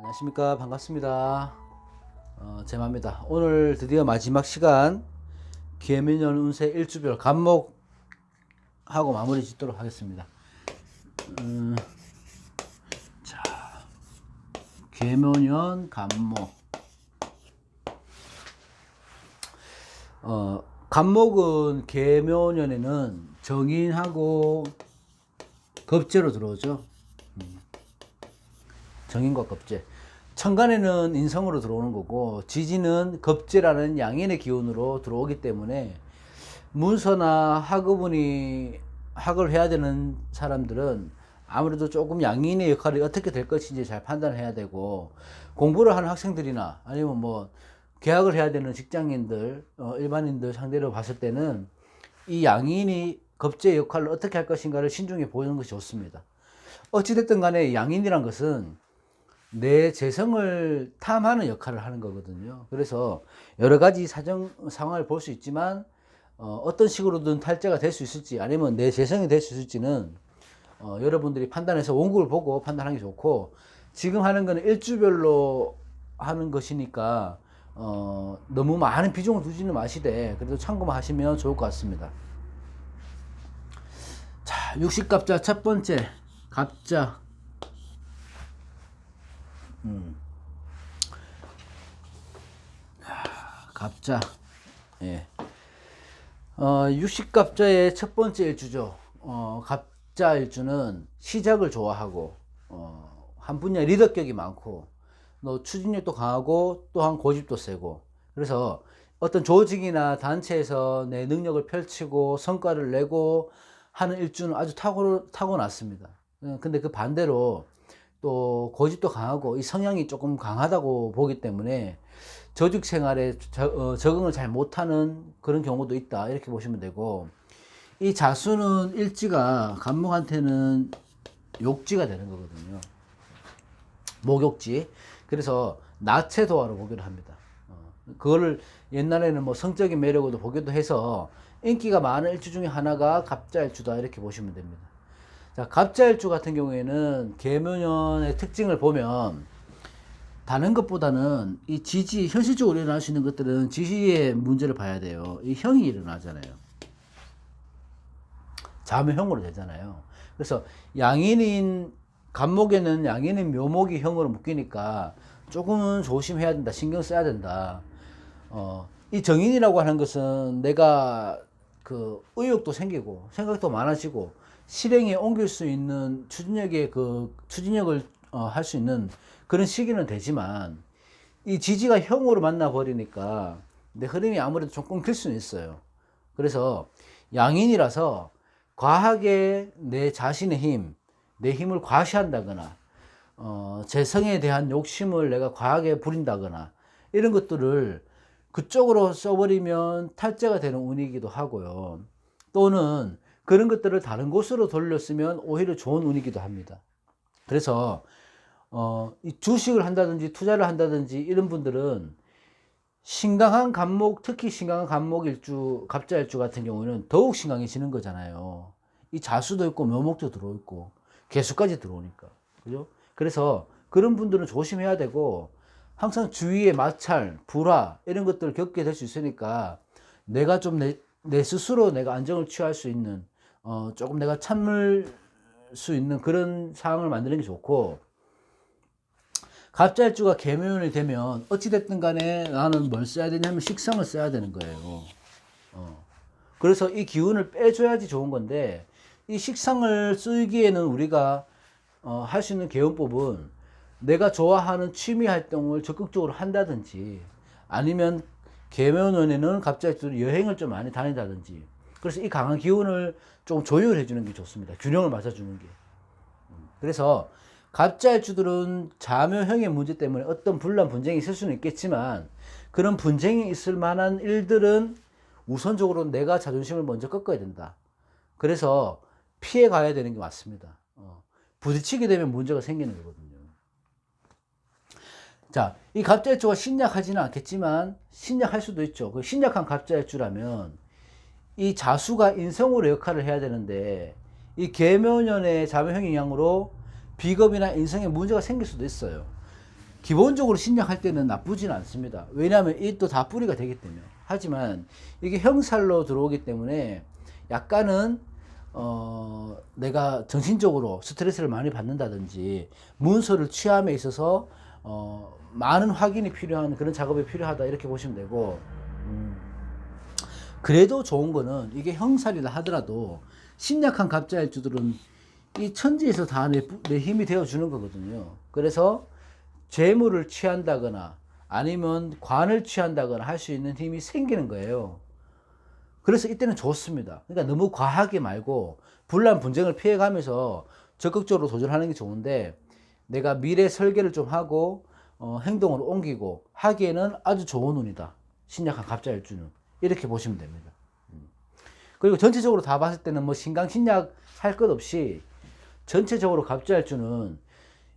안녕하십니까. 반갑습니다. 제마입니다. 오늘 드디어 마지막 시간 계면년 운세 일주별 간목하고 마무리 짓도록 하겠습니다. 자, 계면년 간목. 간목은 계면년에는 정인하고 겁재로 들어오죠. 정인과 겁재. 천간에는 인성으로 들어오는 거고, 지지는 겁재라는 양인의 기운으로 들어오기 때문에 문서나 학업운이 학을 해야 되는 사람들은 아무래도 조금 양인의 역할이 어떻게 될 것인지 잘 판단해야 되고, 공부를 하는 학생들이나 아니면 뭐 계약을 해야 되는 직장인들, 일반인들 상대로 봤을 때는 이 양인이 겁재 역할을 어떻게 할 것인가를 신중히 보는 것이 좋습니다. 어찌됐든 간에 양인이란 것은 내 재성을 탐하는 역할을 하는 거거든요. 그래서 여러 가지 상황을 볼 수 있지만 어떤 식으로든 탈재가 될 수 있을지 아니면 내 재성이 될 수 있을지는 여러분들이 판단해서 원국을 보고 판단하는 게 좋고, 지금 하는 거는 일주별로 하는 것이니까 너무 많은 비중을 두지는 마시되 그래도 참고만 하시면 좋을 것 같습니다. 자, 육식갑자 첫 번째 갑자. 갑자. 예. 육식갑자의 첫 번째 일주죠. 갑자 일주는 시작을 좋아하고, 한 분야에 리더격이 많고, 또 추진력도 강하고, 또한 고집도 세고, 그래서 어떤 조직이나 단체에서 내 능력을 펼치고 성과를 내고 하는 일주는 아주 타고났습니다. 근데 그 반대로 또 고집도 강하고 이 성향이 조금 강하다고 보기 때문에 조직 생활에 적응을 잘 못하는 그런 경우도 있다, 이렇게 보시면 되고, 이 자수는 일지가 간목한테는 욕지가 되는 거거든요. 목욕지. 그래서 나체도화로 보기도 합니다. 그거를 옛날에는 뭐 성적인 매력으로 보기도 해서 인기가 많은 일주 중에 하나가 갑자일주다, 이렇게 보시면 됩니다. 자, 갑자일주 같은 경우에는 계묘년의 특징을 보면 다른 것보다는 이 지지, 현실적으로 일어날 수 있는 것들은 지지의 문제를 봐야 돼요. 이 형이 일어나잖아요. 자묘형으로 되잖아요. 그래서 양인인 간목에는 양인인 묘목이 형으로 묶이니까 조금은 조심해야 된다, 신경 써야 된다. 이 정인이라고 하는 것은 내가 그 의욕도 생기고 생각도 많아지고 실행에 옮길 수 있는 추진력을 할 수 있는 그런 시기는 되지만, 이 지지가 형으로 만나 버리니까 내 흐름이 아무래도 좀 끊길 수는 있어요. 그래서 양인이라서 과하게 내 자신의 힘, 내 힘을 과시한다거나 재성에 대한 욕심을 내가 과하게 부린다거나 이런 것들을 그쪽으로 써버리면 탈재가 되는 운이기도 하고요. 또는 그런 것들을 다른 곳으로 돌렸으면 오히려 좋은 운이기도 합니다. 그래서 이 주식을 한다든지 투자를 한다든지 이런 분들은 신강한 간목, 특히 신강한 간목일주, 갑자일주 같은 경우는 더욱 신강해지는 거잖아요. 이 자수도 있고 묘목도 들어있고 개수까지 들어오니까, 그죠? 그래서 그런 분들은 조심해야 되고, 항상 주위에 마찰, 불화 이런 것들을 겪게 될 수 있으니까 내가 좀 내 스스로 내가 안정을 취할 수 있는, 조금 내가 참을 수 있는 그런 상황을 만드는 게 좋고, 갑자일주가 계묘년이 되면 어찌됐든 간에 나는 뭘 써야 되냐면 식상을 써야 되는 거예요. 그래서 이 기운을 빼줘야지 좋은 건데, 이 식상을 쓰기에는 우리가 할 수 있는 개운법은 내가 좋아하는 취미 활동을 적극적으로 한다든지, 아니면 계묘년에는 갑자일주로 여행을 좀 많이 다닌다든지, 그래서 이 강한 기운을 좀 조율해 주는 게 좋습니다. 균형을 맞춰주는 게. 그래서 갑자일주들은 자묘형의 문제 때문에 어떤 분란 분쟁이 있을 수는 있겠지만, 그런 분쟁이 있을 만한 일들은 우선적으로 내가 자존심을 먼저 꺾어야 된다. 그래서 피해 가야 되는 게 맞습니다. 부딪히게 되면 문제가 생기는 거거든요. 자, 이 갑자일주가 신약하지는 않겠지만 신약할 수도 있죠. 그 신약한 갑자일주라면 이 자수가 인성으로 역할을 해야 되는데, 이 계묘년의 자묘형 영향으로 비겁이나 인성에 문제가 생길 수도 있어요. 기본적으로 신약할 때는 나쁘지는 않습니다. 왜냐하면 이 또 다 뿌리가 되기 때문에. 하지만 이게 형살로 들어오기 때문에 약간은 내가 정신적으로 스트레스를 많이 받는다든지 문서를 취함에 있어서 많은 확인이 필요한 그런 작업이 필요하다 이렇게 보시면 되고, 그래도 좋은 거는 이게 형살이라 하더라도 신약한 갑자일주들은 이 천지에서 다 내 힘이 되어 주는 거거든요. 그래서 재물을 취한다거나 아니면 관을 취한다거나 할 수 있는 힘이 생기는 거예요. 그래서 이때는 좋습니다. 그러니까 너무 과하게 말고 분란 분쟁을 피해가면서 적극적으로 도전하는 게 좋은데, 내가 미래 설계를 좀 하고 행동으로 옮기고 하기에는 아주 좋은 운이다. 신약한 갑자일주는 이렇게 보시면 됩니다. 그리고 전체적으로 다 봤을 때는 뭐 신강신약 할 것 없이 전체적으로 갑자일주는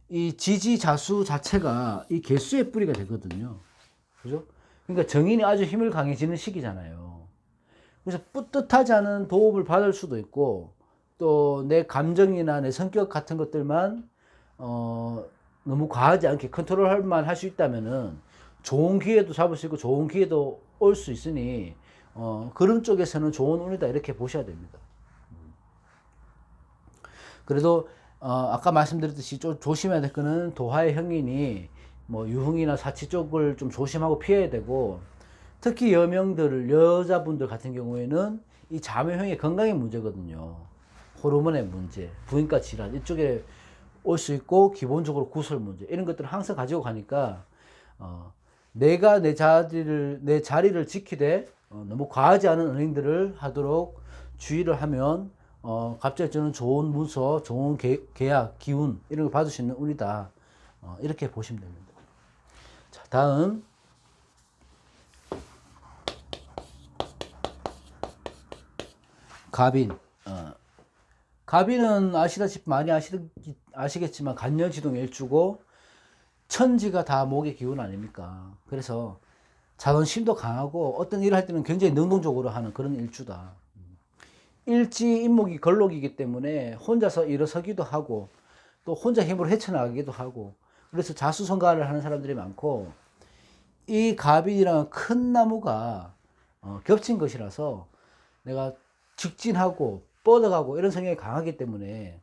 이 지지자수 자체가 이 개수의 뿌리가 되거든요. 그죠? 그러니까 정인이 아주 힘을 강해지는 시기잖아요. 그래서 뿌듯하지 않은 도움을 받을 수도 있고, 또 내 감정이나 내 성격 같은 것들만 너무 과하지 않게 컨트롤할만 할 수 있다면은 좋은 기회도 잡을 수 있고 좋은 기회도 올 수 있으니 그런 쪽에서는 좋은 운이다 이렇게 보셔야 됩니다. 그래도 아까 말씀드렸듯이 좀 조심해야 될 거는 도화의 형인이 뭐 유흥이나 사치 쪽을 좀 조심하고 피해야 되고, 특히 여자분들 같은 경우에는 이 자묘형의 건강의 문제거든요. 호르몬의 문제, 부인과 질환 이쪽에 올 수 있고, 기본적으로 구설 문제 이런 것들을 항상 가지고 가니까 내가 내 자리를 지키되 너무 과하지 않은 은행들을 하도록 주의를 하면 갑자기 저는 좋은 문서, 좋은 계약, 기운 이런 걸 받을 수 있는 운이다. 이렇게 보시면 됩니다. 자, 다음 갑인. 갑인은 아시다시피 많이 아시겠지만 간여지동 일주고 천지가 다 목의 기운 아닙니까? 그래서 자존심도 강하고 어떤 일을 할 때는 굉장히 능동적으로 하는 그런 일주다. 일지 인목이 걸록이기 때문에 혼자서 일어서기도 하고 또 혼자 힘으로 헤쳐나가기도 하고, 그래서 자수성가를 하는 사람들이 많고, 이 갑인이랑 큰 나무가 겹친 것이라서 내가 직진하고 뻗어가고 이런 성향이 강하기 때문에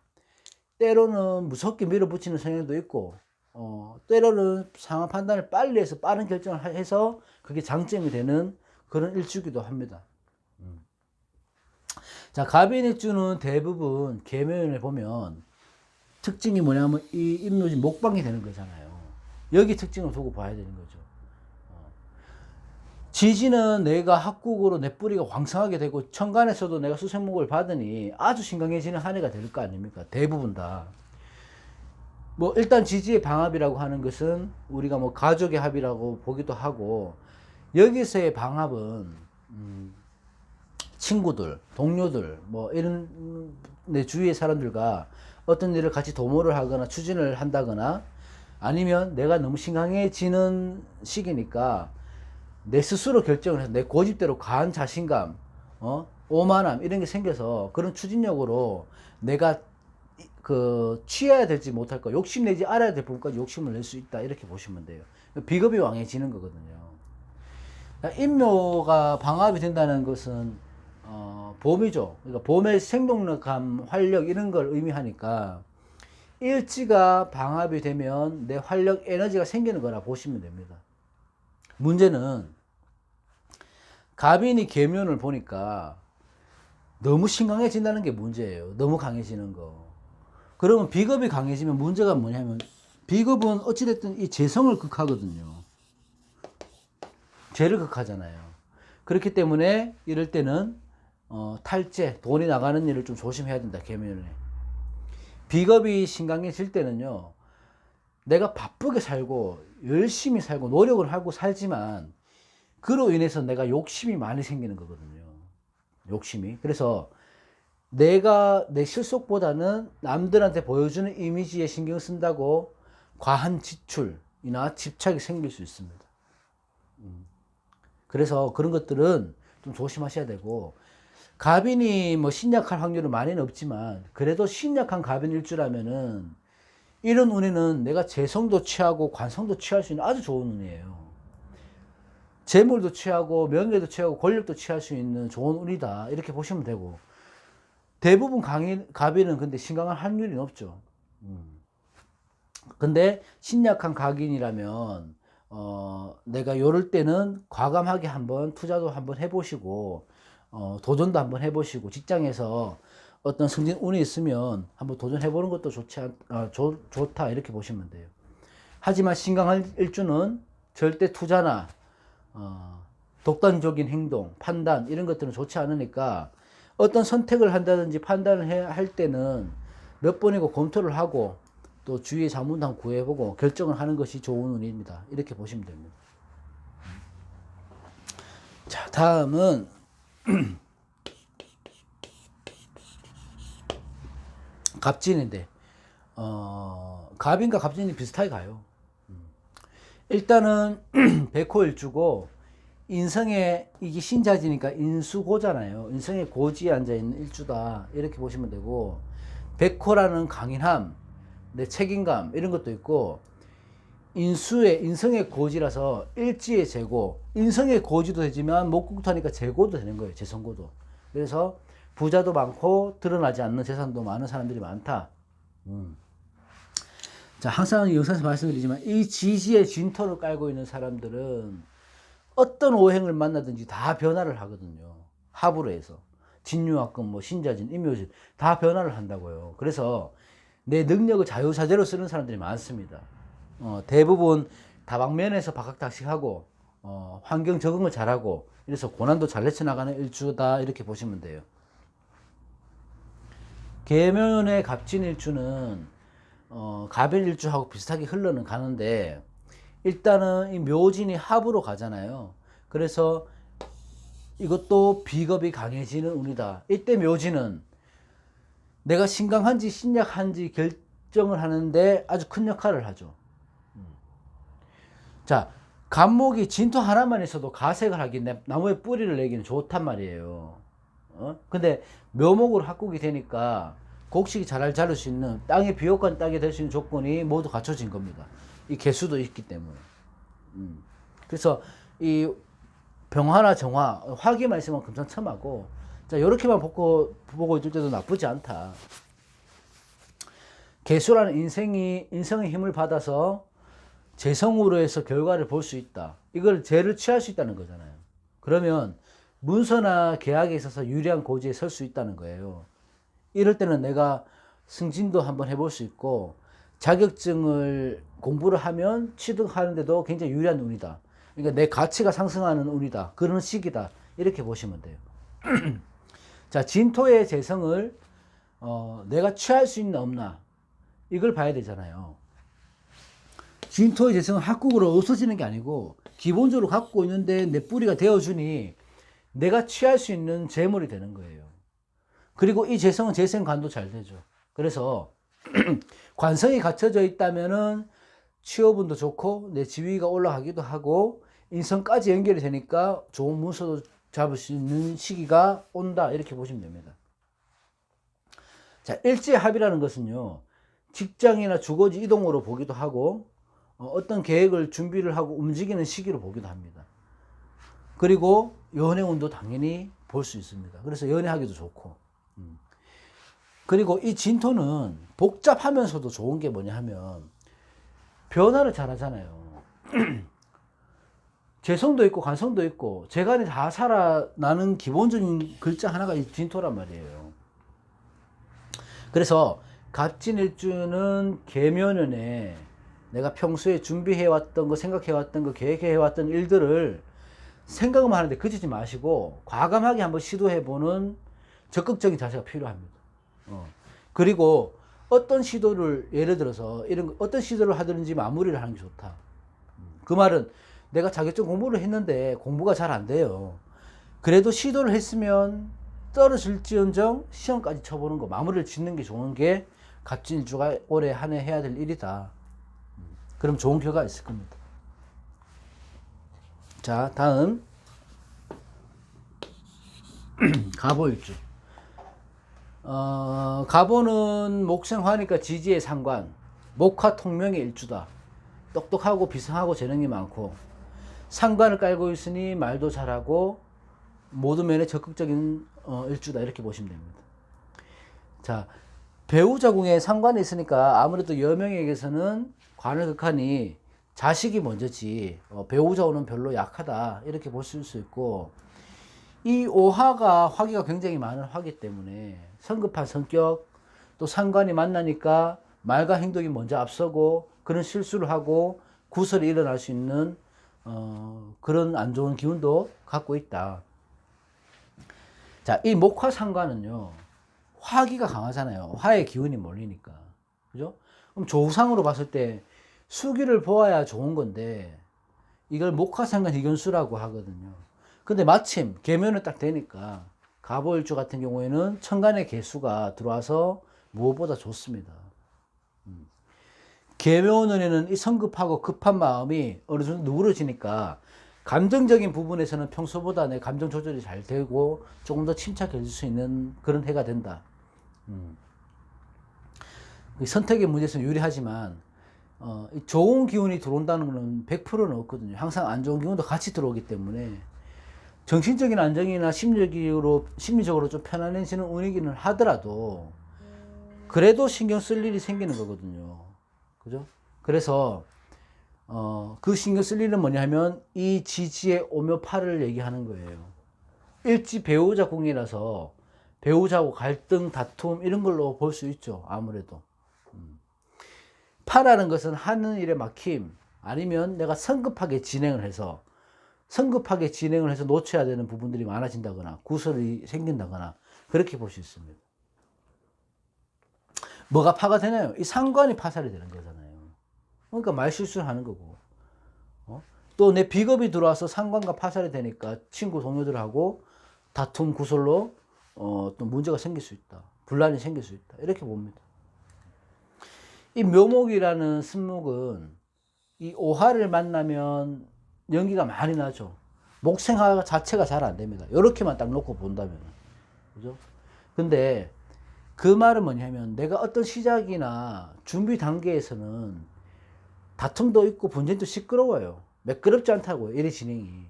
때로는 무섭게 밀어붙이는 성향도 있고, 때로는 상황 판단을 빨리 해서 빠른 결정을 해서 그게 장점이 되는 그런 일주기도 합니다. 자, 갑인일주는 대부분 계면을 보면 특징이 뭐냐면 이 임묘지 목방이 되는 거잖아요. 여기 특징을 두고 봐야 되는 거죠. 지지는 내가 합국으로 내 뿌리가 왕성하게 되고 천간에서도 내가 수생목을 받으니 아주 신강해지는 한 해가 될 거 아닙니까? 대부분 다. 뭐 일단 지지의 방합이라고 하는 것은 우리가 뭐 가족의 합이라고 보기도 하고, 여기서의 방합은 친구들, 동료들, 뭐 이런 내 주위의 사람들과 어떤 일을 같이 도모를 하거나 추진을 한다거나, 아니면 내가 너무 신강해지는 시기니까 내 스스로 결정을 해서 내 고집대로 과한 자신감, 오만함 이런 게 생겨서 그런 추진력으로 내가 취해야 될지 못할 거, 욕심내지 알아야 될 부분까지 욕심을 낼 수 있다 이렇게 보시면 돼요. 비겁이 왕해지는 거거든요. 인묘가 방합이 된다는 것은 봄이죠. 그러니까 봄의 생동력감, 활력 이런 걸 의미하니까 일지가 방합이 되면 내 활력, 에너지가 생기는 거라 보시면 됩니다. 문제는 갑인이 계면을 보니까 너무 신강해진다는 게 문제예요. 너무 강해지는 거. 그러면 비겁이 강해지면 문제가 뭐냐면, 비겁은 어찌됐든 이 재성을 극하거든요. 죄를 극하잖아요. 그렇기 때문에 이럴 때는 탈재, 돈이 나가는 일을 좀 조심해야 된다. 계면에. 비겁이 신강해질 때는요, 내가 바쁘게 살고 열심히 살고 노력을 하고 살지만 그로 인해서 내가 욕심이 많이 생기는 거거든요. 욕심이. 그래서 내가 내 실속보다는 남들한테 보여주는 이미지에 신경 쓴다고 과한 지출이나 집착이 생길 수 있습니다. 그래서 그런 것들은 좀 조심하셔야 되고, 갑인이 뭐 신약할 확률은 많이는 없지만 그래도 신약한 갑인 일주라면은 이런 운에는 내가 재성도 취하고 관성도 취할 수 있는 아주 좋은 운이에요. 재물도 취하고 명예도 취하고 권력도 취할 수 있는 좋은 운이다. 이렇게 보시면 되고, 대부분 갑인은 근데 신강할 확률이 높죠. 근데 신약한 각인이라면 내가 요럴 때는 과감하게 한번 투자도 한번 해보시고 도전도 한번 해보시고, 직장에서 어떤 승진 운이 있으면 한번 도전해보는 것도 좋다 이렇게 보시면 돼요. 하지만 신강할 일주는 절대 투자나 독단적인 행동, 판단 이런 것들은 좋지 않으니까, 어떤 선택을 한다든지 판단을 할 때는 몇 번이고 검토를 하고 또 주위의 자문도 한번 구해보고 결정을 하는 것이 좋은 운입니다. 이렇게 보시면 됩니다. 자, 다음은 갑진인데, 갑인과 갑진이 비슷하게 가요. 일단은 백호일주고, 인성에, 이게 신자지니까 인수고잖아요. 인성의 고지에 앉아있는 일주다 이렇게 보시면 되고, 백호라는 강인함, 내 책임감 이런 것도 있고, 인성의 고지라서 일지의 재고, 인성의 고지도 되지만 목국토니까 재고도 되는 거예요. 재성고도. 그래서 부자도 많고 드러나지 않는 재산도 많은 사람들이 많다. 자, 항상 영상에서 말씀드리지만 이 지지의 진토를 깔고 있는 사람들은 어떤 오행을 만나든지 다 변화를 하거든요. 합으로 해서. 진유학금, 뭐 신자진, 임묘진 다 변화를 한다고요. 그래서 내 능력을 자유자재로 쓰는 사람들이 많습니다. 대부분 다방면에서 박학다식하고 환경 적응을 잘하고, 이래서 고난도 잘 헤쳐나가는 일주다 이렇게 보시면 돼요. 계면의 갑진일주는 갑일일주하고 비슷하게 흘러는 가는데, 일단은 이 묘진이 합으로 가잖아요. 그래서 이것도 비겁이 강해지는 운이다. 이때 묘진은 내가 신강한지 신약한지 결정을 하는데 아주 큰 역할을 하죠. 자, 갑목이 진토 하나만 있어도 가색을 하긴, 나무의 뿌리를 내기는 좋단 말이에요. 근데 묘목으로 합국이 되니까 곡식이 잘 자랄 수 있는, 땅에 비옥한 땅이 될 수 있는 조건이 모두 갖춰진 겁니다. 이 개수도 있기 때문에. 그래서 이 병화나 정화, 화기만 있으면 금상첨화고, 자, 요렇게만 보고 있을 때도 나쁘지 않다. 개수라는 인성의 힘을 받아서 재성으로 해서 결과를 볼 수 있다. 이걸 재를 취할 수 있다는 거잖아요. 그러면 문서나 계약에 있어서 유리한 고지에 설 수 있다는 거예요. 이럴 때는 내가 승진도 한번 해볼 수 있고, 자격증을 공부를 하면 취득하는데도 굉장히 유리한 운이다. 그러니까 내 가치가 상승하는 운이다. 그런 시기다. 이렇게 보시면 돼요. 자, 진토의 재성을 내가 취할 수 있나 없나, 이걸 봐야 되잖아요. 진토의 재성은 합국으로 없어지는 게 아니고 기본적으로 갖고 있는데 내 뿌리가 되어주니 내가 취할 수 있는 재물이 되는 거예요. 그리고 이 재성은 재생관도 잘 되죠. 그래서 관성이 갖춰져 있다면은 취업운도 좋고 내 지위가 올라가기도 하고 인성까지 연결이 되니까 좋은 문서도 잡을 수 있는 시기가 온다. 이렇게 보시면 됩니다. 자, 일지합이라는 것은요, 직장이나 주거지 이동으로 보기도 하고 어떤 계획을 준비를 하고 움직이는 시기로 보기도 합니다. 그리고 연애운도 당연히 볼 수 있습니다. 그래서 연애하기도 좋고. 그리고 이 진토는 복잡하면서도 좋은 게 뭐냐 하면 변화를 잘 하잖아요. 재성도 있고 관성도 있고 재간이 다 살아나는 기본적인 글자 하나가 이 진토란 말이에요. 그래서 갑진일주는 계면연에 내가 평소에 준비해왔던 거, 생각해왔던 거, 계획해왔던 일들을 생각만 하는데 그치지 마시고 과감하게 한번 시도해보는 적극적인 자세가 필요합니다. 그리고 어떤 시도를, 예를 들어서 어떤 시도를 하든지 마무리를 하는 게 좋다. 그 말은 내가 자격증 공부를 했는데 공부가 잘 안 돼요. 그래도 시도를 했으면 떨어질지언정 시험까지 쳐보는 거, 마무리를 짓는 게 좋은 게 갑진일주가 올해 한 해 해야 될 일이다. 그럼 좋은 결과가 있을 겁니다. 자, 다음 갑오일주. 갑오는 목생화니까 지지의 상관, 목화 통명의 일주다. 똑똑하고 비상하고 재능이 많고 상관을 깔고 있으니 말도 잘하고 모든 면에 적극적인 일주다. 이렇게 보시면 됩니다. 자, 배우자궁에 상관이 있으니까 아무래도 여명에게서는 관을 극하니 자식이 먼저지 배우자호는 별로 약하다. 이렇게 보실 수 있고, 이 오화가 화기가 굉장히 많은 화기 때문에 성급한 성격, 또 상관이 만나니까 말과 행동이 먼저 앞서고 그런 실수를 하고 구설이 일어날 수 있는 그런 안 좋은 기운도 갖고 있다. 자, 이 목화 상관은요, 화기가 강하잖아요. 화의 기운이 몰리니까. 그죠? 그럼 조상으로 봤을 때 수기를 보아야 좋은 건데 이걸 목화상관 희견수라고 하거든요. 근데 마침 계면을 딱 되니까 갑오일주 같은 경우에는 천간의 개수가 들어와서 무엇보다 좋습니다. 계면원에는 이 성급하고 급한 마음이 어느 정도 누그러지니까 감정적인 부분에서는 평소보다 내 감정 조절이 잘 되고 조금 더 침착해질 수 있는 그런 해가 된다. 선택의 문제에서 유리하지만 좋은 기운이 들어온다는 것은 100%는 없거든요. 항상 안 좋은 기운도 같이 들어오기 때문에 정신적인 안정이나 심리적으로 좀 편안해지는 운이기는 하더라도 그래도 신경 쓸 일이 생기는 거거든요. 그죠? 그래서 그 신경 쓸 일은 뭐냐 하면 이 지지의 오묘파를 얘기하는 거예요. 일지 배우자 궁이라서 배우자하고 갈등, 다툼 이런 걸로 볼 수 있죠. 아무래도. 파라는 것은 하는 일에 막힘, 아니면 내가 성급하게 진행을 해서 놓쳐야 되는 부분들이 많아진다거나 구설이 생긴다거나 그렇게 볼 수 있습니다. 뭐가 파가 되나요? 이 상관이 파살이 되는 거잖아요. 그러니까 말실수를 하는 거고, 또 내 비겁이 들어와서 상관과 파살이 되니까 친구 동료들하고 다툼 구설로 또 문제가 생길 수 있다. 분란이 생길 수 있다. 이렇게 봅니다. 이 묘목이라는 승목은 이 오화를 만나면 연기가 많이 나죠. 목생화 자체가 잘 안 됩니다. 이렇게만 딱 놓고 본다면. 그죠? 근데 그 말은 뭐냐면 내가 어떤 시작이나 준비 단계에서는 다툼도 있고 분쟁도 시끄러워요. 매끄럽지 않다고요. 일의 진행이.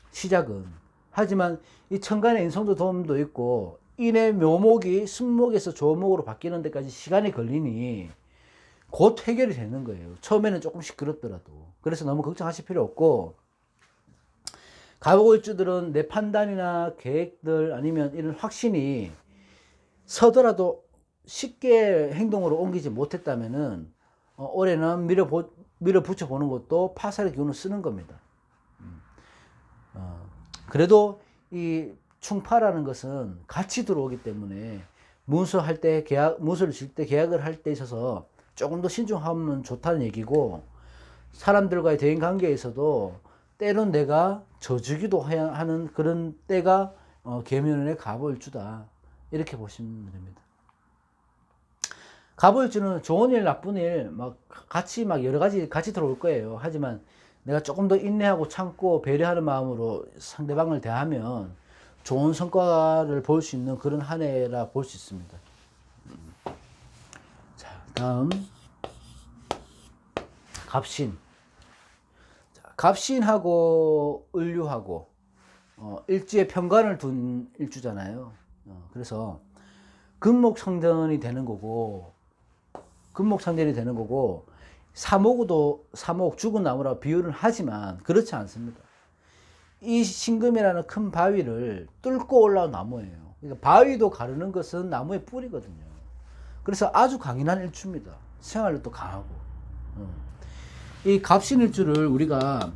시작은. 하지만 이 천간의 인성도 도움도 있고 인의 묘목이 순목에서 조목으로 바뀌는 데까지 시간이 걸리니 곧 해결이 되는 거예요. 처음에는 조금 시끄럽더라도. 그래서 너무 걱정하실 필요 없고, 갑오일주들은 내 판단이나 계획들 아니면 이런 확신이 서더라도 쉽게 행동으로 옮기지 못했다면은 올해는 밀어붙여 보는 것도 파살의 기운을 쓰는 겁니다. 그래도 이 충파라는 것은 같이 들어오기 때문에 문서를 질 때 계약을 할 때 있어서 조금 더 신중하면 좋다는 얘기고, 사람들과의 대인 관계에서도 때론 내가 져주기도 하는 그런 때가 계면의 갑오일주다. 이렇게 보시면 됩니다. 갑오일주는 좋은 일, 나쁜 일, 여러 가지 같이 들어올 거예요. 하지만 내가 조금 더 인내하고 참고 배려하는 마음으로 상대방을 대하면 좋은 성과를 볼 수 있는 그런 한 해라 볼 수 있습니다. 자, 다음. 갑신. 갑신하고 을류하고 일지에 편관을 둔 일주잖아요. 그래서 금목상전이 되는 거고 사목 죽은 나무라고 비유를 하지만 그렇지 않습니다. 이 신금이라는 큰 바위를 뚫고 올라온 나무예요. 그러니까 바위도 가르는 것은 나무의 뿌리거든요. 그래서 아주 강인한 일주입니다. 생활력도 강하고. 이 갑신일주를 우리가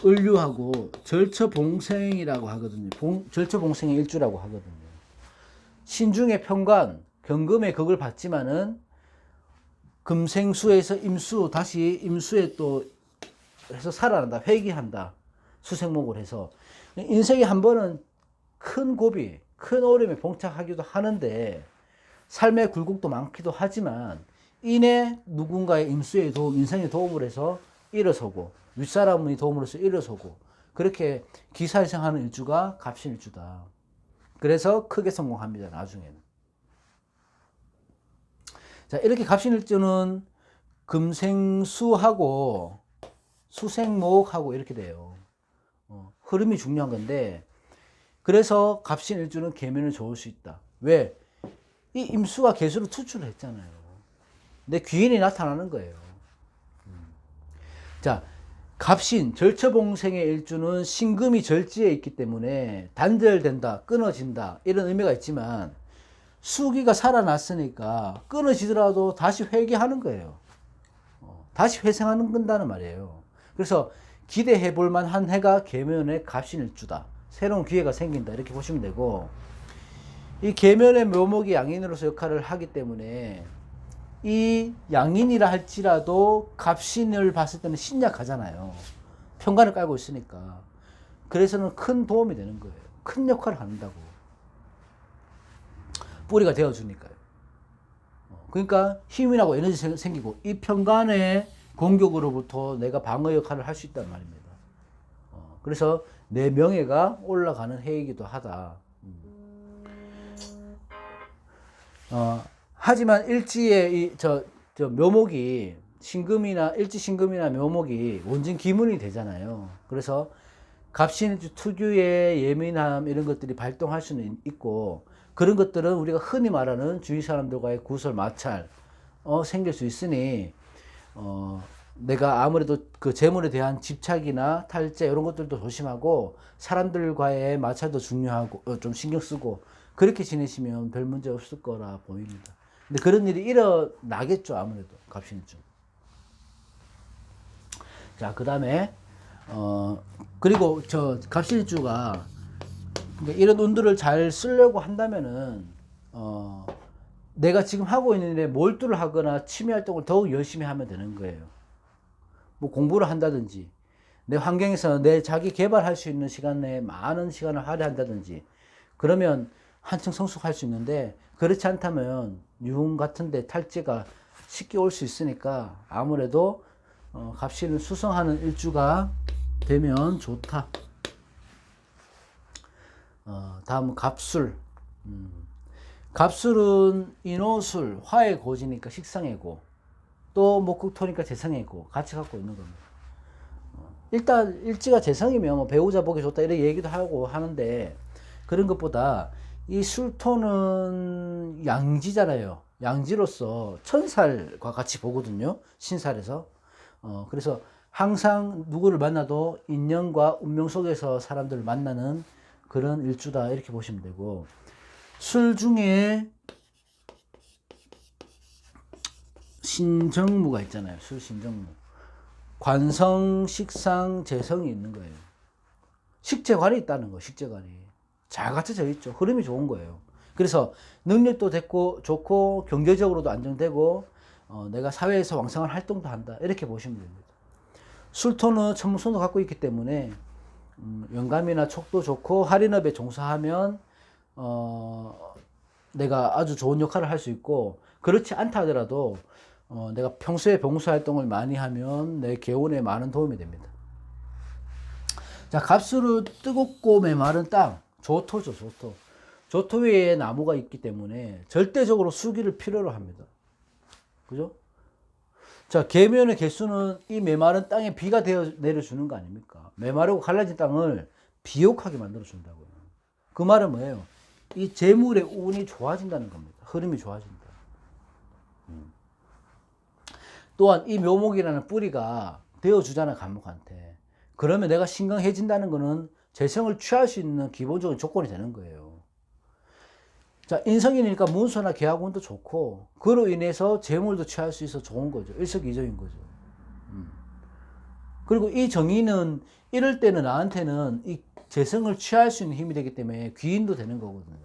을류하고 절처봉생이라고 하거든요. 절처봉생의 일주라고 하거든요. 신중의 편관, 경금의 극을 받지만은 금생수에서 임수, 다시 임수에 또 해서 살아난다, 회귀한다. 수생목을 해서. 인생에 한 번은 큰 고비, 큰 어려움에 봉착하기도 하는데 삶의 굴곡도 많기도 하지만 인의 누군가의 임수의 도움, 인생의 도움을 해서 일어서고 윗사람의 도움을 해서 일어서고 그렇게 기사일생하는 일주가 갑신일주다. 그래서 크게 성공합니다. 나중에는. 자, 이렇게 갑신일주는 금생수하고 수생목하고 이렇게 돼요. 흐름이 중요한 건데, 그래서 갑신일주는 계면을 좋을 수 있다. 왜? 이 임수가 개수로 투출을 했잖아요. 내 귀인이 나타나는 거예요. 자, 갑신, 절처봉생의 일주는 신금이 절지에 있기 때문에 단절된다, 끊어진다, 이런 의미가 있지만, 수기가 살아났으니까 끊어지더라도 다시 회귀하는 거예요. 다시 회생하는 건다는 말이에요. 그래서 기대해 볼 만한 해가 계면의 갑신일주다. 새로운 기회가 생긴다. 이렇게 보시면 되고, 이 계면의 묘목이 양인으로서 역할을 하기 때문에 이 양인이라 할지라도 갑신을 봤을 때는 신약하잖아요. 평간을 깔고 있으니까. 그래서는 큰 도움이 되는 거예요. 큰 역할을 한다고. 뿌리가 되어주니까요. 그러니까 힘이 나고 에너지 생기고, 이 평간의 공격으로부터 내가 방어 역할을 할 수 있다는 말입니다. 그래서 내 명예가 올라가는 해이기도 하다. 하지만 일지의 묘목이 일지 신금이나 묘목이 원진 기문이 되잖아요. 그래서 갑신일주 특유의 예민함 이런 것들이 발동할 수는 있고, 그런 것들은 우리가 흔히 말하는 주위 사람들과의 구설 마찰 생길 수 있으니 내가 아무래도 그 재물에 대한 집착이나 탈재 이런 것들도 조심하고, 사람들과의 마찰도 중요하고 좀 신경 쓰고 그렇게 지내시면 별 문제 없을 거라 보입니다. 근데 그런 일이 일어나겠죠, 아무래도 갑신일주. 자, 그 다음에 그리고 저 갑신일주가 이런 운들을 잘 쓰려고 한다면은 내가 지금 하고 있는 일에 몰두를 하거나 취미 활동을 더욱 열심히 하면 되는 거예요. 뭐 공부를 한다든지, 내 환경에서 내 자기 개발할 수 있는 시간 내에 많은 시간을 할애한다든지, 그러면 한층 성숙할 수 있는데, 그렇지 않다면 유흥 같은데 탈재가 쉽게 올 수 있으니까 아무래도 갑신을 수성하는 일주가 되면 좋다. 다음은 갑술. 갑술은 인호술, 화의 고지니까 식상해고, 또 목국토니까 재성해고 같이 갖고 있는 겁니다. 일단 일지가 재성이면 뭐 배우자 보기 좋다 이런 얘기도 하고 하는데, 그런 것보다 이 술토는 양지잖아요. 양지로서 천살과 같이 보거든요, 신살에서. 그래서 항상 누구를 만나도 인연과 운명 속에서 사람들을 만나는 그런 일주다, 이렇게 보시면 되고, 술 중에 신정무가 있잖아요. 술 신정무. 관성, 식상, 재성이 있는 거예요. 식재관이 있다는 거예요. 식재관이 잘 갖춰져 있죠. 흐름이 좋은 거예요. 그래서 능력도 좋고 경제적으로도 안정되고 내가 사회에서 왕성한 활동도 한다, 이렇게 보시면 됩니다. 술토는 천문선도 갖고 있기 때문에 영감이나 촉도 좋고 할인업에 종사하면 내가 아주 좋은 역할을 할 수 있고, 그렇지 않다 하더라도 내가 평소에 봉사활동을 많이 하면 내 개운에 많은 도움이 됩니다. 자, 갑술은 뜨겁고 메마른 땅, 조토죠. 조토 위에 나무가 있기 때문에 절대적으로 수기를 필요로 합니다. 그죠? 자, 계면의 개수는 이 메마른 땅에 비가 되어 내려주는 거 아닙니까? 메마르고 갈라진 땅을 비옥하게 만들어준다고요. 그 말은 뭐예요? 이 재물의 운이 좋아진다는 겁니다. 흐름이 좋아진다. 또한 이 묘목이라는 뿌리가 되어주잖아, 간목한테. 그러면 내가 신강해진다는 거는 재성을 취할 수 있는 기본적인 조건이 되는 거예요. 자, 인성이니까 문서나 계약운도 좋고, 그로 인해서 재물도 취할 수 있어 좋은 거죠. 일석이조인 거죠. 그리고 이 정의는 이럴 때는 나한테는 이 재성을 취할 수 있는 힘이 되기 때문에 귀인도 되는 거거든요.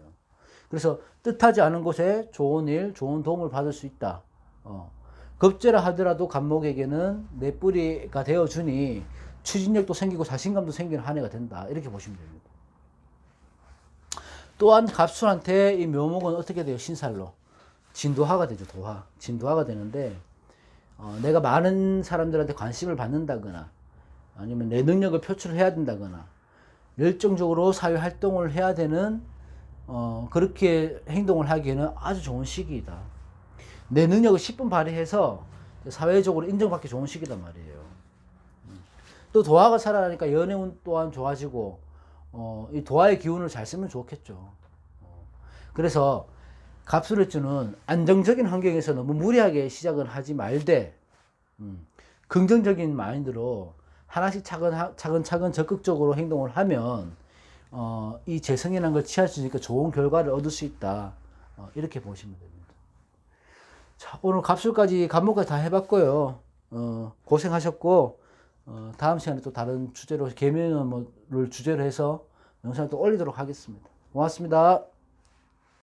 그래서 뜻하지 않은 곳에 좋은 일, 좋은 도움을 받을 수 있다. 급제라 하더라도 간목에게는 내 뿌리가 되어주니 추진력도 생기고 자신감도 생기는 한 해가 된다, 이렇게 보시면 됩니다. 또한 갑술한테 이 묘목은 어떻게 돼요? 신살로 진도화가 되죠. 진도화가 되는데, 내가 많은 사람들한테 관심을 받는다거나 아니면 내 능력을 표출해야 된다거나 열정적으로 사회 활동을 해야 되는 그렇게 행동을 하기에는 아주 좋은 시기이다. 내 능력을 10분 발휘해서 사회적으로 인정받기 좋은 시기단 말이에요. 또 도화가 살아나니까 연애운 또한 좋아지고, 이 도화의 기운을 잘 쓰면 좋겠죠. 그래서 갑술일주는 안정적인 환경에서 너무 무리하게 시작을 하지 말되, 긍정적인 마인드로 하나씩 차근차근 적극적으로 행동을 하면, 이 재성이라는 걸 취할 수 있으니까 좋은 결과를 얻을 수 있다. 이렇게 보시면 됩니다. 자, 오늘 갑술까지, 갑목까지 다 해봤고요. 고생하셨고, 다음 시간에 또 다른 주제로, 계면을 주제로 해서 영상을 또 올리도록 하겠습니다. 고맙습니다.